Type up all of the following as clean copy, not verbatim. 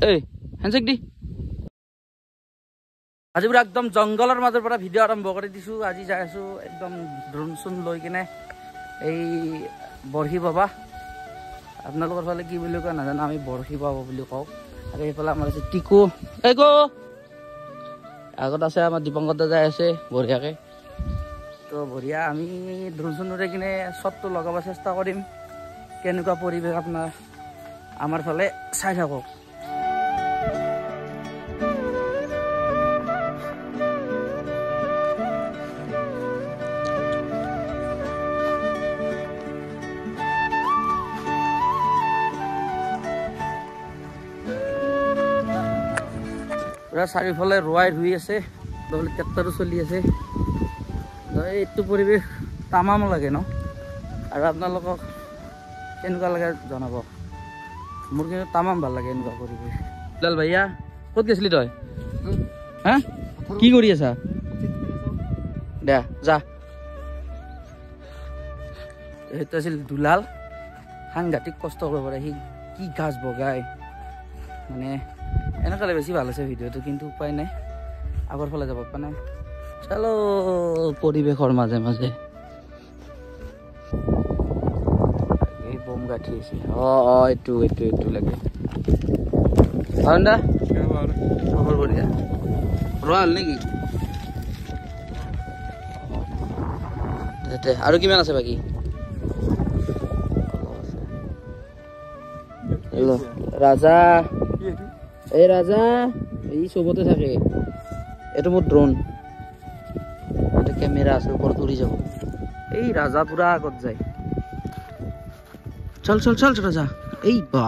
এই হেণ্ডশেক দি আজি পুৰা একদম জংগলৰ মাজৰ পৰা ভিডিঅ' আৰম্ভ কৰি দিছোঁ আজি যাই আছোঁ একদম ড্ৰোন চোন লৈ কিনে এই বৰশী বাবা আপোনালোকৰ ফালে কি বুলি কয় নাজানো আমি বৰশী বাবা বুলি কওঁ আৰু এইফালে আমাৰ আছে টিকু এই গো আগত আছে আমাৰ দীপংকৰ দাদা আছে বঢ়িয়াকে তো বঢ়িয়া আমি ড্ৰোন চোন উৰাই কিনে শ্বটটো লগাব চেষ্টা কৰিম কেনেকুৱা পৰিৱেশ আপোনাৰ আমাৰ ফালে চাই থাকক পুৰা চাৰিওফালে ৰোৱাই ৰুই আছে নহ'লে ট্ৰেক্টৰো চলি আছে এইটো পৰিৱেশ তামাম লাগে ন আৰু আপোনালোকক কেনেকুৱা লাগে জনাব মোৰ কিন্তু তামাম ভাল লাগে এনেকুৱা পৰিৱেশ লাল ভাইয়া ক'ত গৈছিলি তই হা কি কৰি আছা দে যা সেইটো আছিল দুলাল সাংঘাতিক কষ্ট কৰিব পাৰে সি কি গাছ বগাই মানে এনেকালে বেছি ভাল আছে ভিডিঅ'টো কিন্তু উপায় নাই আগৰ ফালে যাব পৰা নাই চলো পৰিৱেশৰ মাজে মাজে এই বম গাঠি আছে এইটো লাগে খবৰ বঢ়িয়া ৰল নেকি আৰু কিমান আছে বাকী ৰাজা এই ৰাজা এই চবতে থাকে এইটো মোৰ ড্ৰোন এটা কেমেৰা আছে ওপৰত উৰি যাব এই ৰাজা পুৰা আগত যায় চল ৰাজা এই বা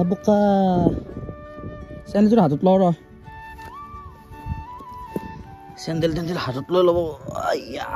বোকা চেণ্ডেলযোৰ হাতত লওঁ ৰ চেণ্ডেল হাতত লৈ ল'ব আইয়া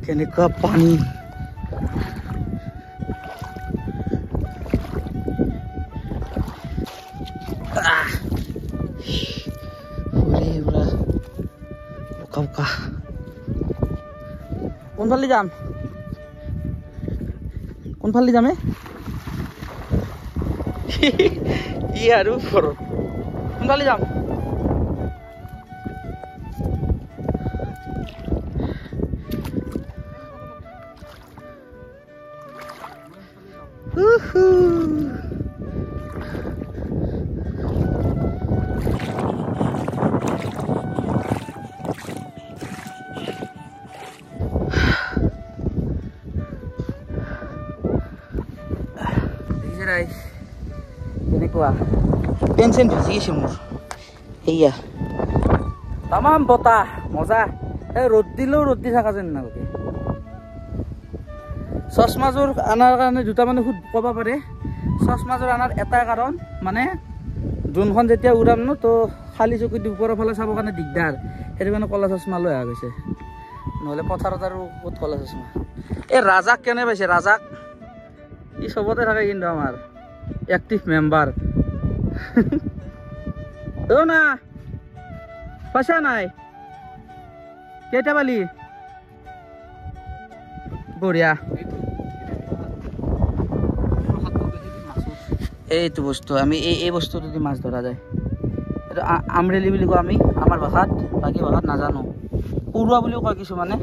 কেনেকুৱা পানী বোকা কোনফালে যাম ই আৰু কোনফালে যাম কেনেকুৱা টেনচন ভিজি গৈছে মোৰ সেয়া তামাম বতাহ মজা এই ৰ'দ দিলেও ৰ'দ দি থকা যেন নালাগে চশমাযোৰ আনাৰ কাৰণে দুটা মানে ক'ব পাৰে চশমাযোৰ আনাৰ এটাই কাৰণ মানে ড্ৰোনখন যেতিয়া উৰাম ন তো খালী চকুত ওপৰৰ ফালে চাবৰ কাৰণে দিগদাৰ সেইটো কাৰণে ক'লা চশমা লৈ অহা গৈছে নহ'লে পথাৰত আৰু ক'ত ক'লা চশমা এই ৰাজাক কেনে পাইছে ৰাজাক ই চবতে থাকে কিন্তু আমাৰ এক্টিভ মেম্বাৰ না পইচা নাই কেইটা পালি বঢ়িয়া এইটো বস্তু আমি এই বস্তুটো দি মাছ ধৰা যায় এইটো আমৰেলি বুলি কওঁ আমি আমাৰ ভাষাত বাকী ভাষাত নাজানো পৰুৱা বুলিও কয় কিছুমানে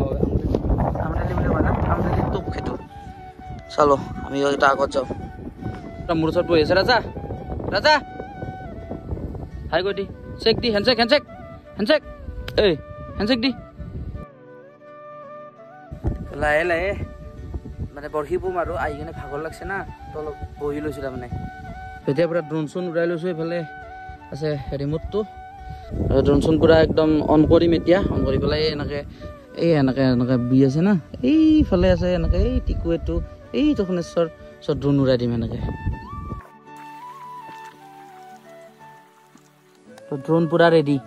আমৰেলি বুলি কয় না আমৰেলি টোপ সেইটো চলো আমি এটা আগত যাওঁ মোৰ ওচৰত বহি আছে ৰাজা হাই কৈ দি চেক দি হেণ্ডশেক এই হেণ্ডশেক দি লাহে মানে বৰশী বোম আৰু আহি কিনে ভাগৰ লাগছে না তো অলপ বহি লৈছোঁ তাৰমানে তেতিয়া পুৰা ড্ৰোন চোন উৰাই লৈছোঁ এইফালে আছে ৰিম'টটো ড্ৰোন চোন পুৰা একদম অন কৰিম এতিয়া অন কৰি পেলাই এনেকৈ বি আছে না এইফালে আছে এনেকৈ এই টিকু এইটো এইটো শুনেশ্বৰ চব ড্ৰোন উৰাই দিম এনেকৈ তো ড্ৰোন পুৰা ৰেডি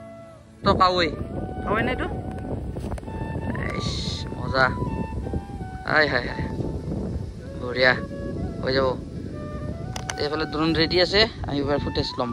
মস্ত কাৱৈ কাৱৈ নে এইটো মজা হাই হাই হাই বঢ়িয়া হৈ যাব এইফালে ড্ৰোন ৰেডি আছে আমি এবাৰ ফুটেজ ল'ম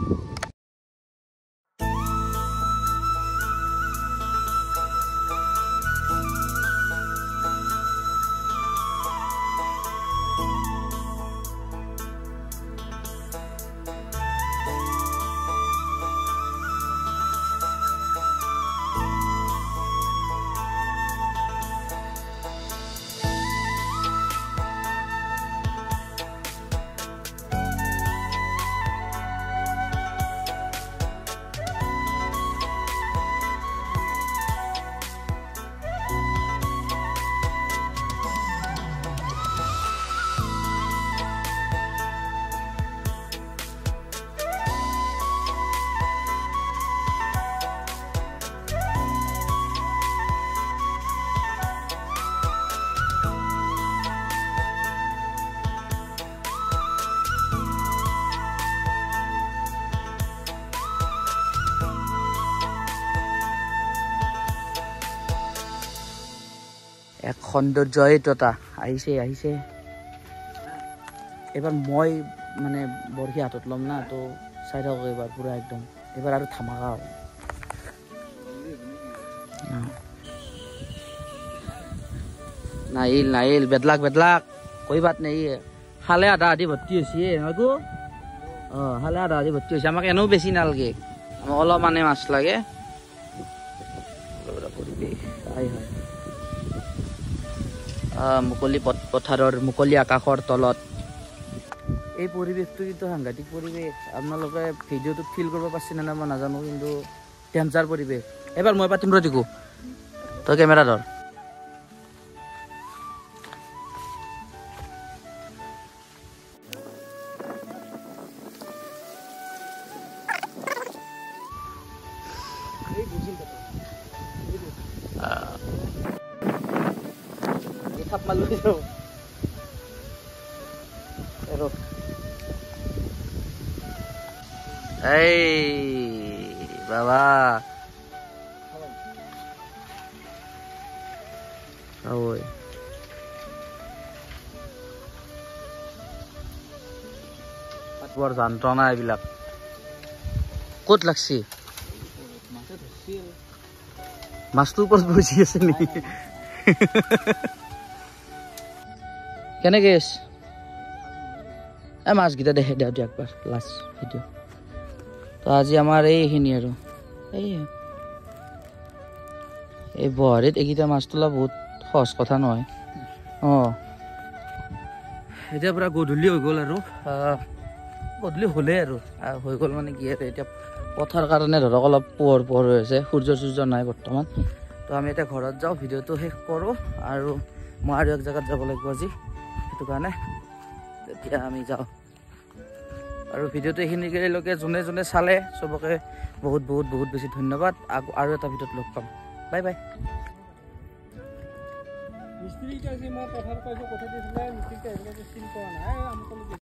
এক সৌন্দৰ্য এইটো এটা আহিছে এবাৰ মই মানে বৰশী হাতত ল'ম না তো চাই থাকক এবাৰ পুৰা একদম এবাৰ আৰু ধামাকা হ'ব নাহিল বেদলাক কৈ বাত নাই খালে আধা আধি ভৰ্তি হৈছে নহয়তো খালে আধা আধি ভৰ্তি হৈছে আমাক এনেও বেছি নালাগে আমাক অলপমানে মাছ লাগে মুকলি পথাৰৰ মুকলি আকাশৰ তলত এই পৰিৱেশটো কিন্তু সাংঘাতিক পৰিৱেশ আপোনালোকে ভিডিঅ'টোত ফিল কৰিব পাৰিছে নে নাই মই নাজানো কিন্তু ডেঞ্জাৰ পৰিৱেশ এবাৰ মই পাতিম ৰতিকো তই কেমেৰা ধৰ থাপ মালো এই বাবা বৰ যন্ত্ৰণা এইবিলাক ক'ত লাগছি মাছটোৰ ওপৰত বহি আছে নেকি কেনেকে মাছকেইটা দেখে দিয়ক একবাৰ লাষ্ট ভিডিঅ' তো আজি আমাৰ এইখিনি আৰু এই বহাৰীত এইকেইটা মাছ তোলা বহুত সহজ কথা নহয় এতিয়া পুৰা গধূলি হৈ গ'ল আৰু গধূলি হ'লেই আৰু হৈ গ'ল মানে কি আৰু এতিয়া পথাৰ কাৰণে ধৰক অলপ পোহৰ হৈ আছে সূৰ্য নাই বৰ্তমান তো আমি এতিয়া ঘৰত যাওঁ ভিডিঅ'টো শেষ কৰোঁ আৰু মই আৰু এক জেগাত যাব লাগিব আজি সেইটো কাৰণে তেতিয়া আমি যাওঁ আৰু ভিডিঅ'টো এইখিনিলৈকে যোনে চালে চবকে বহুত বেছি ধন্যবাদ আৰু এটা ভিডিঅ'ত লগ পাম বাই বাই মিস্ত্ৰী